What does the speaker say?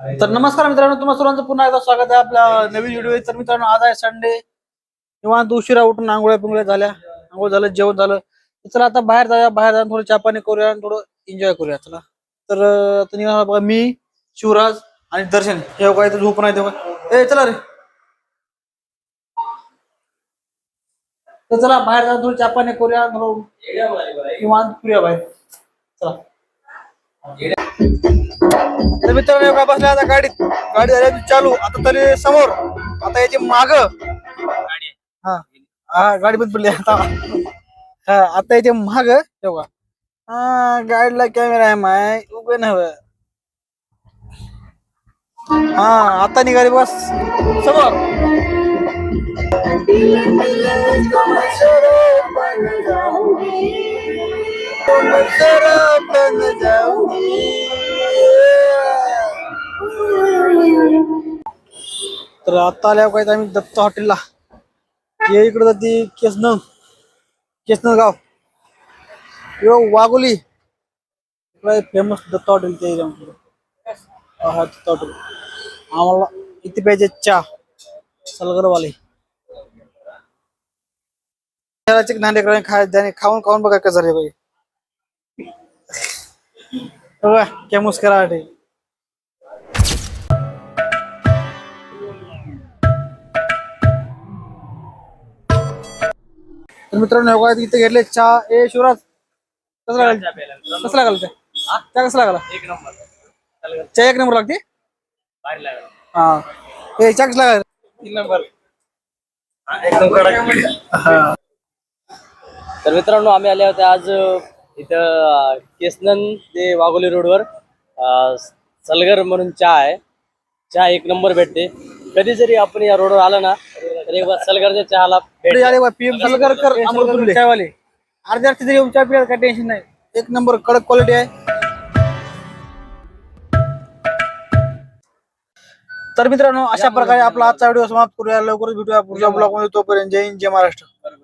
तर नमस्कार मित्रांनो, तुम्हा सर्वांचं पुन्हा एकदा स्वागत आहे आपल्या नवीन व्हिडिओ. तर मित्रांनो, आज आहे संडे. निवांत उशिरा उठून आंघोळ्या पिंगोळ्या झाल्या, आंघोळ झालं, जेवण झालं. तर चला आता बाहेर जाऊया, बाहेर जाऊन थोडं चहा पाणी करूया आणि थोडं एन्जॉय करूया. चला तर आता निघाला बघा मी, शिवराज आणि दर्शन. हे काय तर झोप नाही तेव्हा. ए चला रे. तर चला बाहेर जाऊन थोडं चहा पाणी करूया, थोडं निवांत फिरूया बाहेर. चला. तर मित्रांनो, काय बसल्या आता गाडीत. गाडी झाली चालू. आता तरी समोर, आता याची माग. हा हा, गाडी बंद पडली आता. हा, आता याचे माग तेव्हा. हा, गाडीला कॅमेरा आहे माय उभे नव्हे. हा, आता निघाली बस समोर. तर आता आल्यावर काय आम्ही दत्त हॉटेलला. ये इकडे जाते केसनर गाव. यो वाघोली फेमस दत्त हॉटेल ते हा दत्त हॉटेल. आम्हाला इथे पाहिजे चहा सलगरवाले. नांदे खाऊन खाऊन बघा कसं रे भाई. क्या मुस्कुराहट है. तर मित्रांनो, इथे घेतले चहा. ए शिवराज, कसं लागला? कसं लागला चहा? कसं लागला? एक नंबर. चहा एक नंबर लागते. भारी लागला. हा, ए चहा कसं लागला? 3 नंबर. एकदम कडक. तर मित्रांनो, आम्ही आले होते आज इथं केसनन ते वाघोली रोडवर सलगर म्हणून चहा आहे. चहा एक नंबर भेटते. कधी जरी आपण या रोडवर आलं ना, तर एक बार सलगरच्या चहाला पीएम सलगरकर अमृतुल्य चायवाले अर्ध्या रात्री जरी येऊन चहा पिला काय टेन्शन नाही. एक नंबर कडक क्वालिटी आहे. तर मित्रांनो, अशा प्रकारे आपला आजचा व्हिडिओ समाप्त करूया. लवकरच भेटूया पुढच्या ब्लॉग मध्ये. तोपर्यंत जय हिंद, जय महाराष्ट्र.